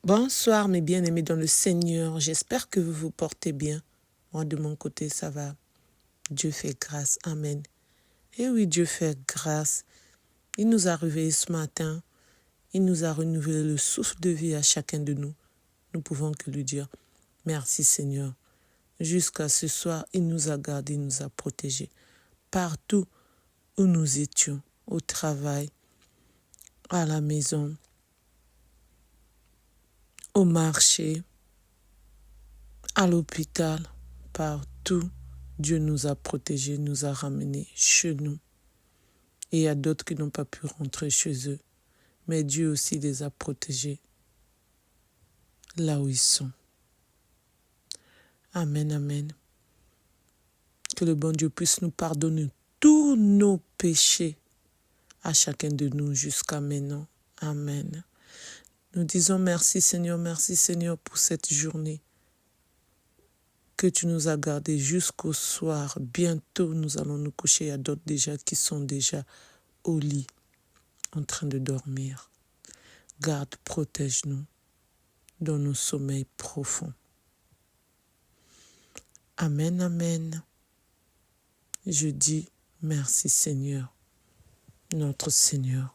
Bonsoir mes bien-aimés dans le Seigneur, j'espère que vous vous portez bien. Moi de mon côté ça va, Dieu fait grâce, Amen. Et oui, Dieu fait grâce, il nous a réveillés ce matin, il nous a renouvelé le souffle de vie à chacun de nous. Nous pouvons que lui dire merci Seigneur. Jusqu'à ce soir, il nous a gardés, il nous a protégés. Partout où nous étions, au travail, à la maison, au marché, à l'hôpital, partout, Dieu nous a protégés, nous a ramenés chez nous. Et il y a d'autres qui n'ont pas pu rentrer chez eux. Mais Dieu aussi les a protégés là où ils sont. Amen, amen. Que le bon Dieu puisse nous pardonner tous nos péchés à chacun de nous jusqu'à maintenant. Amen. Nous disons merci Seigneur pour cette journée que tu nous as gardés jusqu'au soir. Bientôt, nous allons nous coucher. Il y a d'autres déjà qui sont déjà au lit, en train de dormir. Garde, protège-nous dans nos sommeils profonds. Amen, amen. Je dis merci Seigneur, notre Seigneur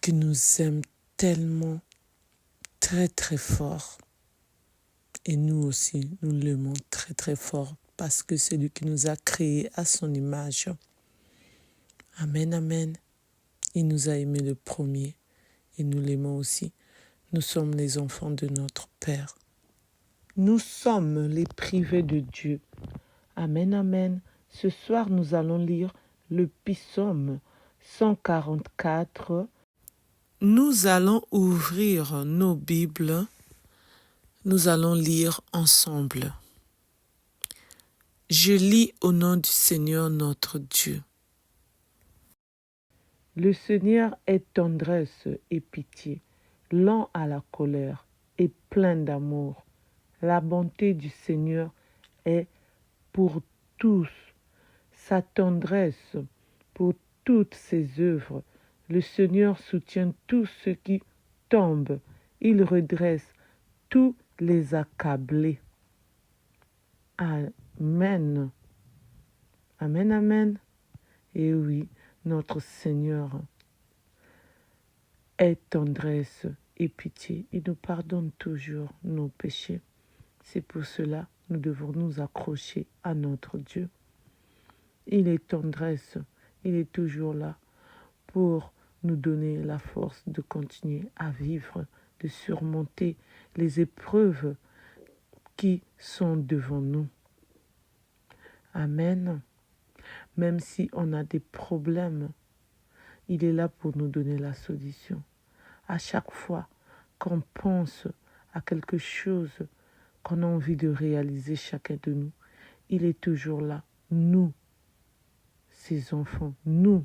qui nous aime tellement, très très fort. Et nous aussi, nous l'aimons très très fort parce que c'est lui qui nous a créés à son image. Amen, amen. Il nous a aimés le premier et nous l'aimons aussi. Nous sommes les enfants de notre Père. Nous sommes les privés de Dieu. Amen, amen. Ce soir, nous allons lire le psaume 144. Nous allons ouvrir nos Bibles. Nous allons lire ensemble. Je lis au nom du Seigneur notre Dieu. Le Seigneur est tendresse et pitié, lent à la colère et plein d'amour. La bonté du Seigneur est pour tous, sa tendresse pour toutes ses œuvres. Le Seigneur soutient tous ceux qui tombent, il redresse tous les accablés. Amen. Amen, amen. Et oui, notre Seigneur est tendresse et pitié. Il nous pardonne toujours nos péchés. C'est pour cela que nous devons nous accrocher à notre Dieu. Il est tendresse, il est toujours là pour nous donner la force de continuer à vivre, de surmonter les épreuves qui sont devant nous. Amen. Même si on a des problèmes, il est là pour nous donner la solution. À chaque fois qu'on pense à quelque chose qu'on a envie de réaliser chacun de nous, il est toujours là. Nous, ses enfants, nous,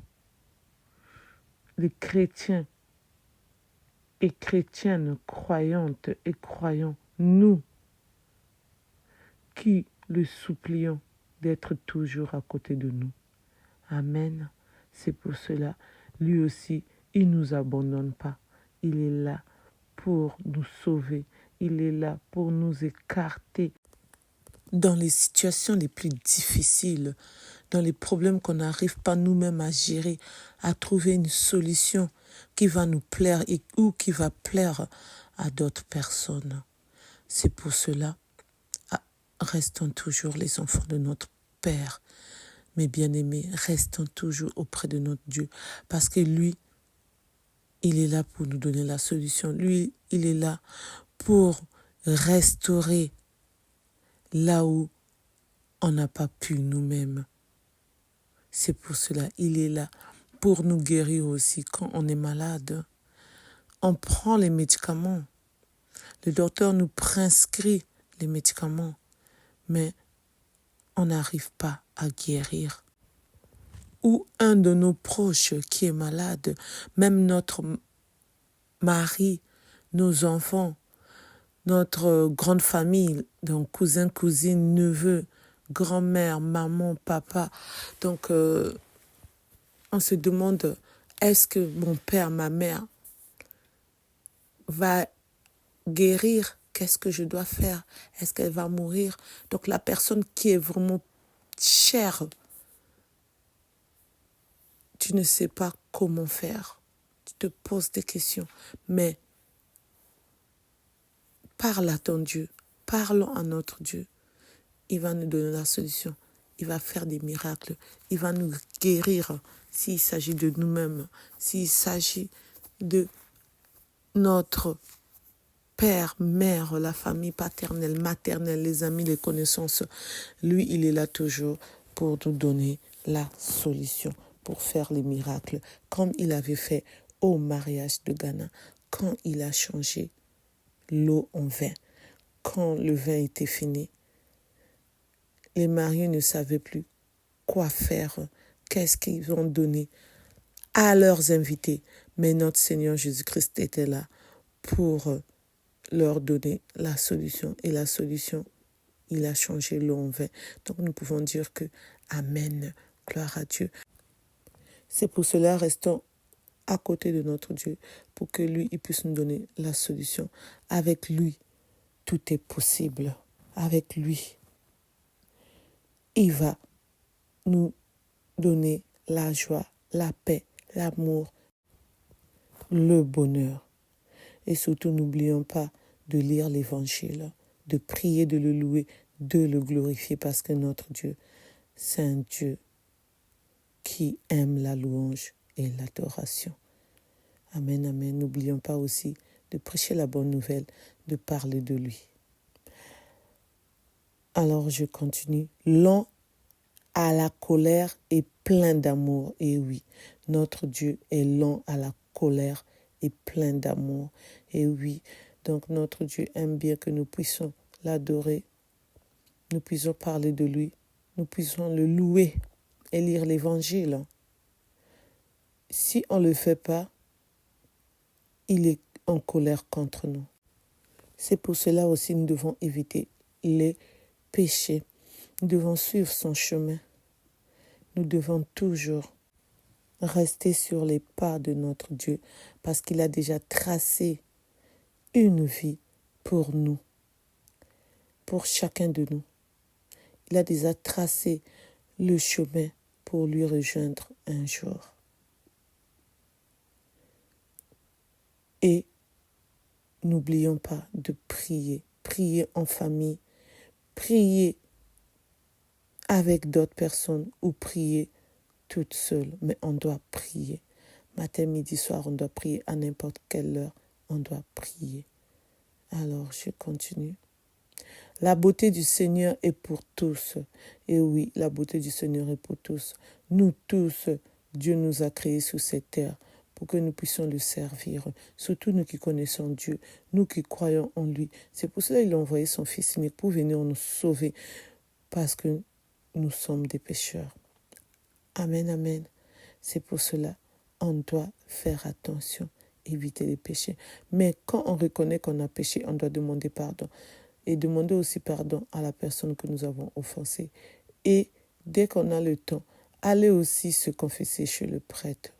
les chrétiens et chrétiennes croyantes et croyants, nous, qui le supplions d'être toujours à côté de nous. Amen. C'est pour cela, lui aussi, il ne nous abandonne pas. Il est là pour nous sauver. Il est là pour nous écarter dans les situations les plus difficiles, dans les problèmes qu'on n'arrive pas nous-mêmes à gérer, à trouver une solution qui va nous plaire ou qui va plaire à d'autres personnes. C'est pour cela, restons toujours les enfants de notre Père. Mes bien-aimés, restons toujours auprès de notre Dieu, parce que lui, il est là pour nous donner la solution. Lui, il est là pour restaurer là où on n'a pas pu nous-mêmes. C'est pour cela, il est là pour nous guérir aussi quand on est malade. On prend les médicaments. Le docteur nous prescrit les médicaments, mais on n'arrive pas à guérir. Ou un de nos proches qui est malade, même notre mari, nos enfants, notre grande famille, donc cousins, cousines, neveux, grand-mère, maman, papa. Donc, on se demande, est-ce que mon père, ma mère va guérir, qu'est-ce que je dois faire? Est-ce qu'elle va mourir? Donc la personne qui est vraiment chère, tu ne sais pas comment faire. Tu te poses des questions, mais parle à ton Dieu, parlons à notre Dieu. Il va nous donner la solution. Il va faire des miracles. Il va nous guérir s'il s'agit de nous-mêmes, s'il s'agit de notre père, mère, la famille paternelle, maternelle, les amis, les connaissances. Lui, il est là toujours pour nous donner la solution, pour faire les miracles, comme il avait fait au mariage de Ghana, quand il a changé l'eau en vin, quand le vin était fini. Les mariés ne savaient plus quoi faire, qu'est-ce qu'ils vont donner à leurs invités. Mais notre Seigneur Jésus-Christ était là pour leur donner la solution. Et la solution, il a changé l'eau en vin. Donc nous pouvons dire que Amen, gloire à Dieu. C'est pour cela, restons à côté de notre Dieu pour que lui, il puisse nous donner la solution. Avec lui, tout est possible. Avec lui, il va nous donner la joie, la paix, l'amour, le bonheur. Et surtout, n'oublions pas de lire l'Évangile, de prier, de le louer, de le glorifier parce que notre Dieu, c'est un Dieu qui aime la louange et l'adoration. Amen, amen. N'oublions pas aussi de prêcher la bonne nouvelle, de parler de lui. Alors je continue. Lent à la colère et plein d'amour. Et oui, notre Dieu est lent à la colère et plein d'amour. Et oui, donc notre Dieu aime bien que nous puissions l'adorer, nous puissions parler de lui, nous puissions le louer et lire l'Évangile. Si on ne le fait pas, il est en colère contre nous. C'est pour cela aussi nous devons éviter les péchés. Nous devons suivre son chemin. Nous devons toujours rester sur les pas de notre Dieu parce qu'il a déjà tracé une vie pour nous, pour chacun de nous. Il a déjà tracé le chemin pour lui rejoindre un jour. Et n'oublions pas de prier, prier en famille, prier avec d'autres personnes ou prier toute seule. Mais on doit prier. Matin, midi, soir, on doit prier à n'importe quelle heure. On doit prier. Alors, je continue. La beauté du Seigneur est pour tous. Et oui, la beauté du Seigneur est pour tous. Nous tous, Dieu nous a créés sur cette terre pour que nous puissions le servir. Surtout nous qui connaissons Dieu, nous qui croyons en lui. C'est pour cela qu'il a envoyé son Fils unique pour venir nous sauver parce que nous sommes des pécheurs. Amen, amen. C'est pour cela on doit faire attention, éviter les péchés. Mais quand on reconnaît qu'on a péché, on doit demander pardon. Et demander aussi pardon à la personne que nous avons offensée. Et dès qu'on a le temps, aller aussi se confesser chez le prêtre.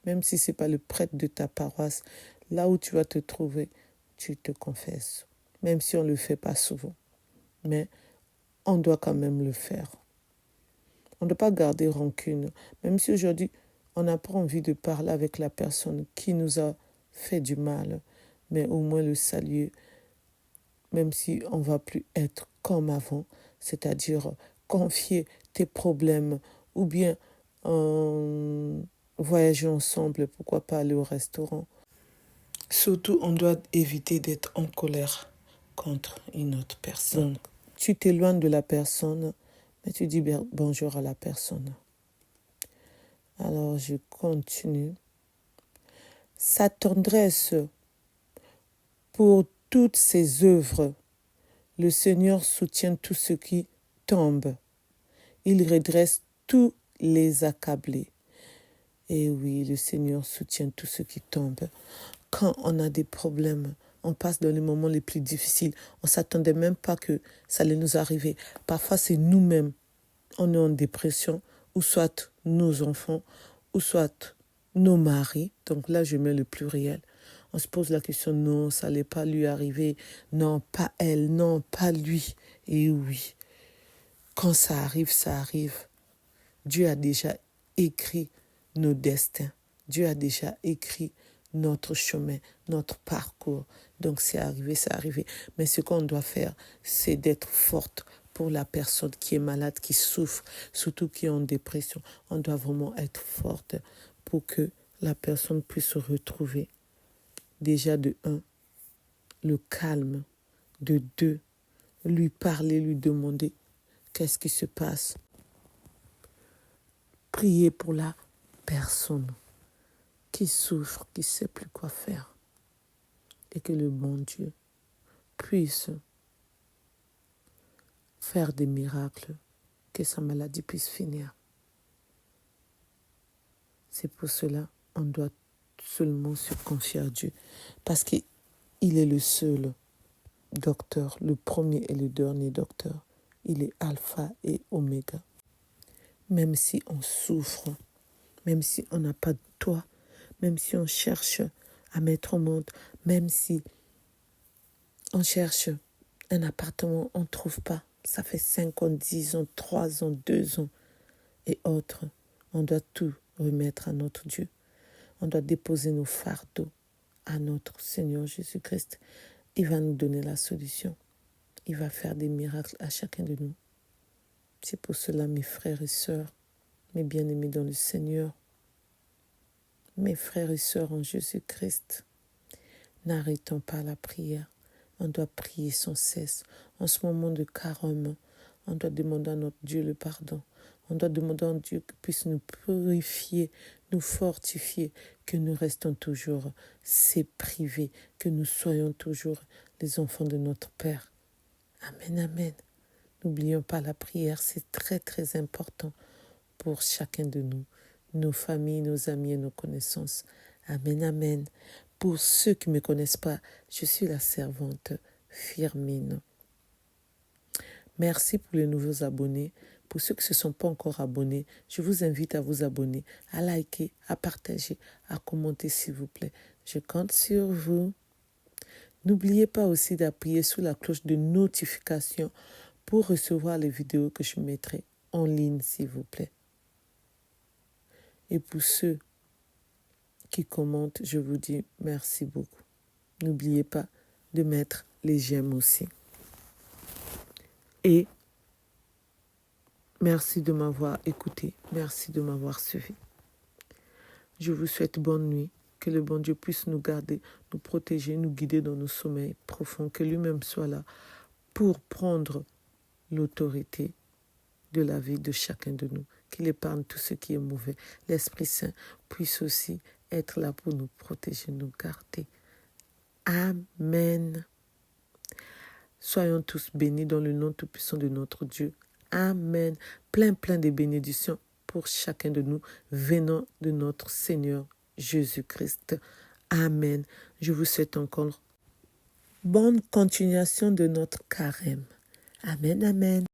Même si ce n'est pas le prêtre de ta paroisse, là où tu vas te trouver, tu te confesses. Même si on ne le fait pas souvent. Mais on doit quand même le faire. On ne doit pas garder rancune. Même si aujourd'hui, on n'a pas envie de parler avec la personne qui nous a fait du mal. Mais au moins le saluer, même si on ne va plus être comme avant. C'est-à-dire confier tes problèmes ou bien voyager ensemble, pourquoi pas aller au restaurant. Surtout, on doit éviter d'être en colère contre une autre personne. Donc, tu t'éloignes de la personne, mais tu dis bonjour à la personne. Alors, je continue. Sa tendresse pour toutes ses œuvres, le Seigneur soutient tout ce qui tombe. Il redresse tous les accablés. Et oui, le Seigneur soutient tout ce qui tombe. Quand on a des problèmes, on passe dans les moments les plus difficiles. On ne s'attendait même pas que ça allait nous arriver. Parfois, c'est nous-mêmes. On est en dépression, ou soit nos enfants, ou soit nos maris, donc là je mets le pluriel, on se pose la question, non, ça n'allait pas lui arriver, non, pas elle, non, pas lui. Et oui, quand ça arrive, ça arrive. Dieu a déjà écrit nos destins. Dieu a déjà écrit notre chemin, notre parcours. Donc c'est arrivé, c'est arrivé. Mais ce qu'on doit faire, c'est d'être forte pour la personne qui est malade, qui souffre, surtout qui est en dépression. On doit vraiment être forte pour que la personne puisse se retrouver. Déjà de 1, le calme. De 2, lui parler, lui demander qu'est-ce qui se passe. Prier pour la personne qui souffre, qui ne sait plus quoi faire. Et que le bon Dieu puisse faire des miracles, que sa maladie puisse finir. C'est pour cela qu'on doit seulement se confier à Dieu. Parce qu'il est le seul docteur, le premier et le dernier docteur. Il est alpha et oméga. Même si on souffre, même si on n'a pas de toit, même si on cherche à mettre au monde, même si on cherche un appartement, on ne trouve pas. Ça fait 5 ans, 10 ans, 3 ans, 2 ans et autres. On doit tout remettre à notre Dieu. On doit déposer nos fardeaux à notre Seigneur Jésus-Christ. Il va nous donner la solution. Il va faire des miracles à chacun de nous. C'est pour cela, mes frères et sœurs, mes bien-aimés dans le Seigneur, mes frères et sœurs en Jésus-Christ, n'arrêtons pas la prière. On doit prier sans cesse. En ce moment de carême, on doit demander à notre Dieu le pardon. On doit demander à Dieu qu'il puisse nous purifier, nous fortifier, que nous restons toujours ses privés, que nous soyons toujours les enfants de notre Père. Amen, amen. N'oublions pas la prière, c'est très très important pour chacun de nous, nos familles, nos amis et nos connaissances. Amen, amen. Pour ceux qui ne me connaissent pas, je suis la servante Firmine. Merci pour les nouveaux abonnés. Pour ceux qui ne se sont pas encore abonnés, je vous invite à vous abonner, à liker, à partager, à commenter s'il vous plaît. Je compte sur vous. N'oubliez pas aussi d'appuyer sur la cloche de notification pour recevoir les vidéos que je mettrai en ligne s'il vous plaît. Et pour ceux qui commentent, je vous dis merci beaucoup. N'oubliez pas de mettre les j'aime aussi. Et merci de m'avoir écouté. Merci de m'avoir suivi. Je vous souhaite bonne nuit. Que le bon Dieu puisse nous garder, nous protéger, nous guider dans nos sommeils profonds. Que lui-même soit là pour prendre l'autorité de la vie de chacun de nous. Qu'il épargne tout ce qui est mauvais. L'Esprit Saint puisse aussi être là pour nous protéger, nous garder. Amen. Soyons tous bénis dans le nom tout-puissant de notre Dieu. Amen. Plein de bénédictions pour chacun de nous venant de notre Seigneur Jésus-Christ. Amen. Je vous souhaite encore bonne continuation de notre carême. Amen, amen.